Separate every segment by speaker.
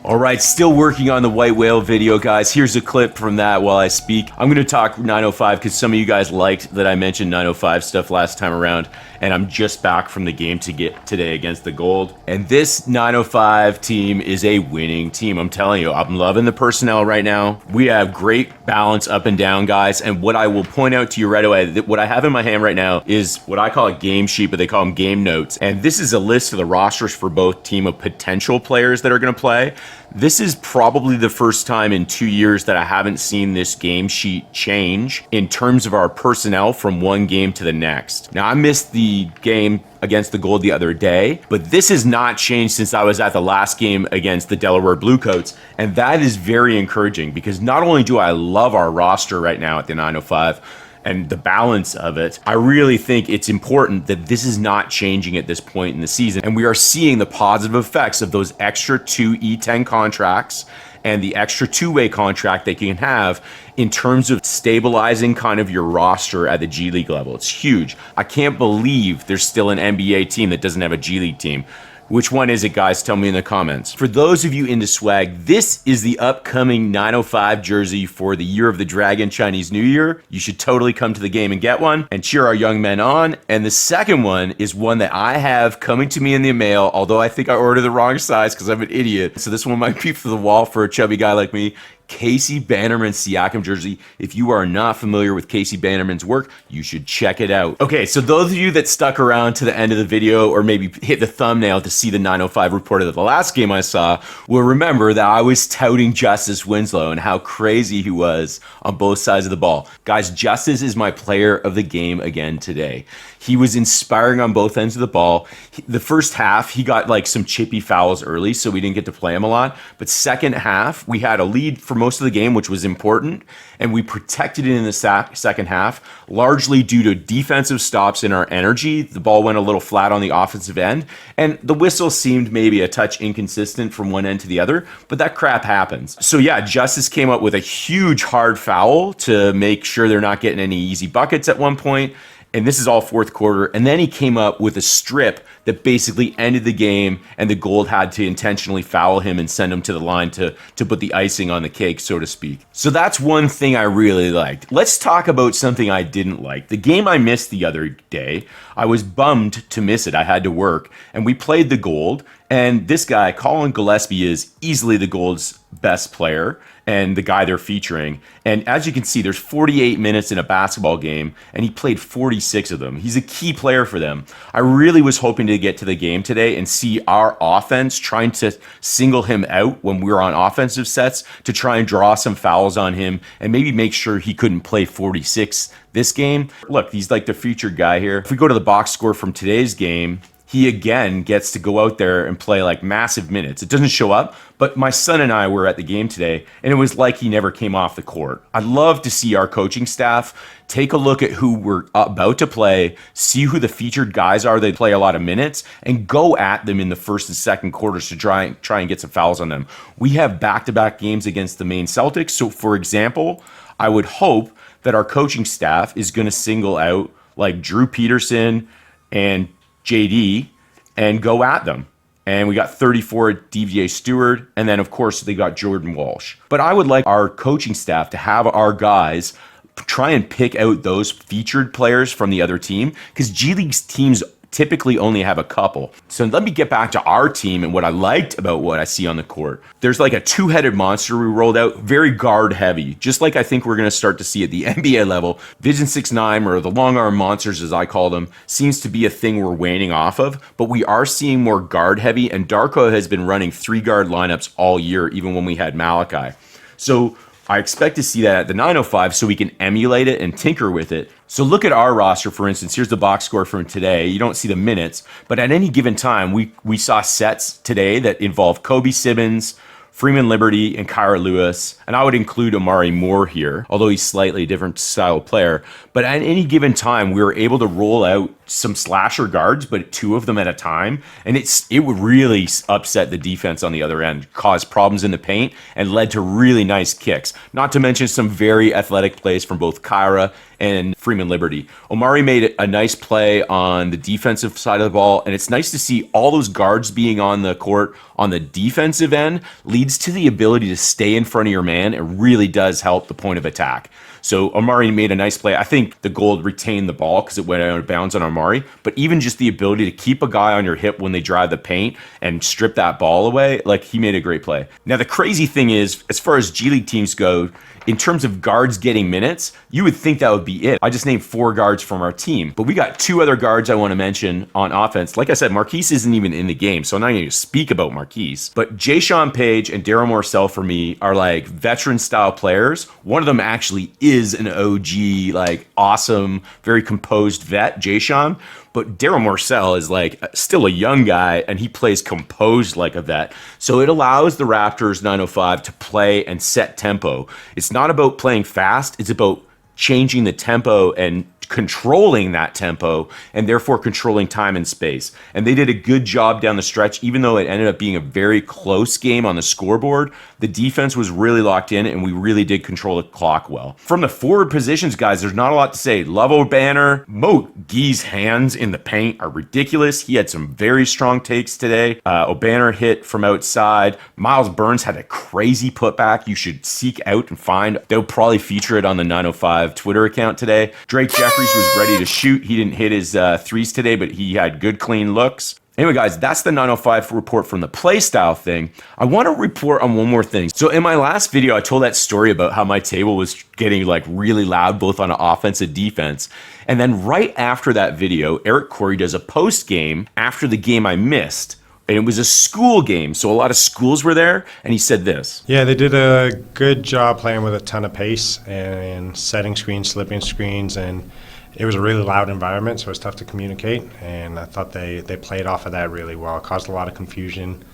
Speaker 1: All right, still working on the white whale video, guys. Here's a clip from that while I speak. I'm going to talk 905 because some of you guys liked that I mentioned 905 stuff last time around, and I'm just back from the game today against the Gold. And this 905 team is a winning team. I'm telling you, I'm loving the personnel right now. We have great balance up and down, guys. And what I will point out to you right away, that what I have in my hand right now is what I call a game sheet, but they call them game notes. And this is a list of the rosters for both team of potential players that are going to play. This is probably the first time in 2 years that I haven't seen this game sheet change in terms of our personnel from one game to the next. Now, I missed the game against the Gold the other day, but this has not changed since I was at the last game against the Delaware Bluecoats, and that is very encouraging because not only do I love our roster right now at the 905, and the balance of it, I really think it's important that this is not changing at this point in the season. And we are seeing the positive effects of those extra 2 E10 contracts and the extra two-way contract that you can have in terms of stabilizing kind of your roster at the G League level. It's huge. I can't believe there's still an NBA team that doesn't have a G League team. Which one is it, guys? Tell me in the comments. For those of you into swag, this is the upcoming 905 jersey for the Year of the Dragon Chinese New Year. You should totally come to the game and get one and cheer our young men on. And the second one is one that I have coming to me in the mail, although I think I ordered the wrong size because I'm an idiot. So this one might be for the wall for a chubby guy like me. Casey Bannerman Siakam jersey. If you are not familiar with Casey Bannerman's work, you should check it out. Okay, so those of you that stuck around to the end of the video or maybe hit the thumbnail to see the 905 report of the last game I saw will remember that I was touting Justice Winslow and how crazy he was on both sides of the ball. Guys, Justice is my player of the game again today. He was inspiring on both ends of the ball. The first half, he got like some chippy fouls early, so we didn't get to play him a lot. But second half, we had a lead for most of the game, which was important, and we protected it in the second half, largely due to defensive stops in our energy. The ball went a little flat on the offensive end, and the whistle seemed maybe a touch inconsistent from one end to the other, but that crap happens. So yeah, Justice came up with a huge hard foul to make sure they're not getting any easy buckets at one point. And this is all fourth quarter. And then he came up with a strip that basically ended the game, and the Gold had to intentionally foul him and send him to the line to put the icing on the cake, so to speak. So that's one thing I really liked. Let's talk about something I didn't like. The game I missed the other day, I was bummed to miss it. I had to work. And we played the Gold. And this guy, Colin Gillespie, is easily the Gold's best player and the guy they're featuring. And as you can see, there's 48 minutes in a basketball game, and he played 46 of them. He's a key player for them. I really was hoping to get to the game today and see our offense trying to single him out when we were on offensive sets to try and draw some fouls on him and maybe make sure he couldn't play 46 this game. Look, he's like the featured guy here. If we go to the box score from today's game, he again gets to go out there and play like massive minutes. It doesn't show up, but my son and I were at the game today, and it was like he never came off the court. I'd love to see our coaching staff take a look at who we're about to play, see who the featured guys are that play a lot of minutes, and go at them in the first and second quarters to try and get some fouls on them. We have back-to-back games against the Maine Celtics, so for example, I would hope that our coaching staff is going to single out like Drew Peterson and JD and go at them. And we got 34 at DVA Stewart, and then of course they got Jordan Walsh. But I would like our coaching staff to have our guys try and pick out those featured players from the other team, because G League's teams typically only have a couple. So let me get back to our team and what I liked about what I see on the court. There's like a two-headed monster we rolled out, very guard heavy, just like I think we're going to start to see at the NBA level. Vision 6'9", or the long arm monsters as I call them, seems to be a thing we're waning off of, but we are seeing more guard heavy, and Darko has been running 3-guard lineups all year, even when we had Malachi. So I expect to see that at the 905 so we can emulate it and tinker with it. So look at our roster, for instance. Here's the box score from today. You don't see the minutes, but at any given time, we saw sets today that involve Kobe Simmons, Freeman Liberty, and Kyra Lewis. And I would include Amari Moore here, although he's slightly different style player. But at any given time, we were able to roll out some slasher guards, but 2 of them at a time, and it would really upset the defense on the other end, cause problems in the paint, and led to really nice kicks. Not to mention some very athletic plays from both Kyra and Freeman Liberty. Omari made a nice play on the defensive side of the ball, and it's nice to see all those guards being on the court on the defensive end leads to the ability to stay in front of your man. It really does help the point of attack. So Omari made a nice play. I think the Gold retained the ball because it went out of bounds on Omari, but even just the ability to keep a guy on your hip when they drive the paint and strip that ball away, like, he made a great play. Now, the crazy thing is, as far as G League teams go, in terms of guards getting minutes, you would think that would be it. I just named 4 guards from our team, but we got 2 other guards I want to mention on offense. Like I said, Marquise isn't even in the game, so I'm not going to speak about Marquise. But Jay-Sean Page and Daryl Morcell, for me, are like veteran-style players. One of them actually is an OG, like, awesome, very composed vet, Jay-Sean. But Daryl Morcell is like still a young guy, and he plays composed like a vet. So it allows the Raptors 905 to play and set tempo. It's not about playing fast. It's about changing the tempo and controlling that tempo, and therefore controlling time and space. And they did a good job down the stretch, even though it ended up being a very close game on the scoreboard. The defense was really locked in, and we really did control the clock well. From the forward positions, guys, there's not a lot to say. Love O'Banner. Mo Gee's hands in the paint are ridiculous. He had some very strong takes today. O'Banner hit from outside. Miles Burns had a crazy putback you should seek out and find. They'll probably feature it on the 905 Twitter account today. Drake Jeffries was ready to shoot. He didn't hit his threes today, but he had good, clean looks. Anyway, guys, that's the 905 report from the play style thing. I want to report on one more thing. So in my last video, I told that story about how my table was getting like really loud, both on offense and defense. And then right after that video, Eric Corey does a post game after the game I missed. And it was a school game, so a lot of schools were there, and he said this.
Speaker 2: Yeah, they did a good job playing with a ton of pace and setting screens, slipping screens, and it was a really loud environment, so it was tough to communicate, and I thought they played off of that really well. It caused a lot of confusion.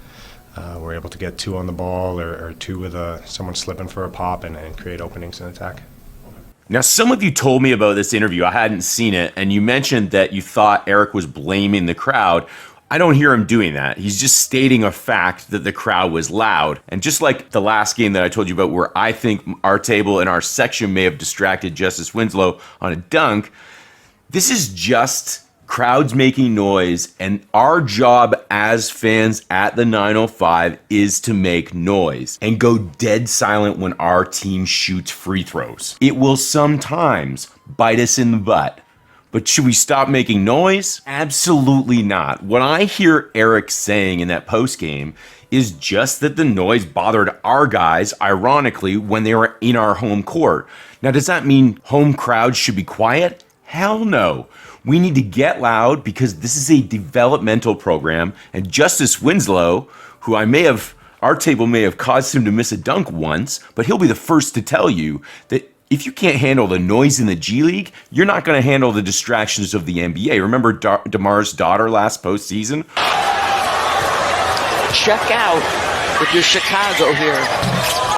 Speaker 2: We're able to get 2 on the ball or 2 with someone slipping for a pop and create openings in attack.
Speaker 1: Now, some of you told me about this interview. I hadn't seen it, and you mentioned that you thought Eric was blaming the crowd. I don't hear him doing that. He's just stating a fact that the crowd was loud. And just like the last game that I told you about where I think our table and our section may have distracted Justice Winslow on a dunk, this is just crowds making noise, and our job as fans at the 905 is to make noise and go dead silent when our team shoots free throws. It will sometimes bite us in the butt. But should we stop making noise? Absolutely not. What I hear Eric saying in that post game is just that the noise bothered our guys, ironically, when they were in our home court. Now, does that mean home crowds should be quiet? Hell no. We need to get loud because this is a developmental program, and Justice Winslow, who our table may have caused him to miss a dunk once, but he'll be the first to tell you that if you can't handle the noise in the G League, you're not going to handle the distractions of the NBA. Remember DeMar's daughter last postseason?
Speaker 3: Check out if you're Chicago here.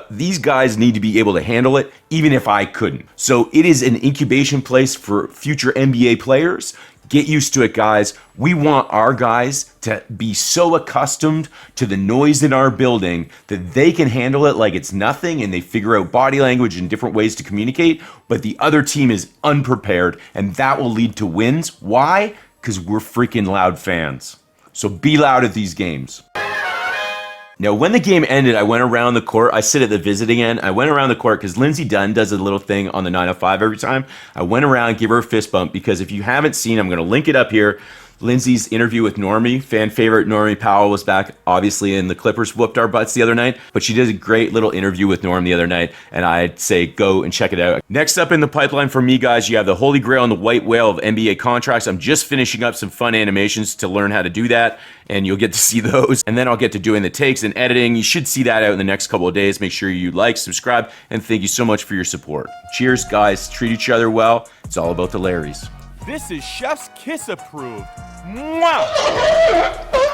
Speaker 1: These guys need to be able to handle it, even if I couldn't. So it is an incubation place for future NBA players. Get used to it, guys. We want our guys to be so accustomed to the noise in our building that they can handle it like it's nothing, and they figure out body language and different ways to communicate, but the other team is unprepared, and that will lead to wins. Why? Because we're freaking loud fans. So be loud at these games. Now, when the game ended, I went around the court. I sit at the visiting end. I went around the court because Lindsay Dunn does a little thing on the 905 every time. I went around, give her a fist bump, because if you haven't seen, I'm going to link it up here. Lindsay's interview with Normie, fan favorite Normie Powell, was back, obviously, and the Clippers whooped our butts the other night, but she did a great little interview with Norm the other night, and I'd say go and check it out. Next up in the pipeline for me, guys, you have the Holy Grail and the White Whale of NBA contracts. I'm just finishing up some fun animations to learn how to do that, and you'll get to see those, and then I'll get to doing the takes and editing. You should see that out in the next couple of days. Make sure you like, subscribe, and thank you so much for your support. Cheers, guys. Treat each other well. It's all about the Larrys.
Speaker 4: This is Chef's Kiss approved. Mwah!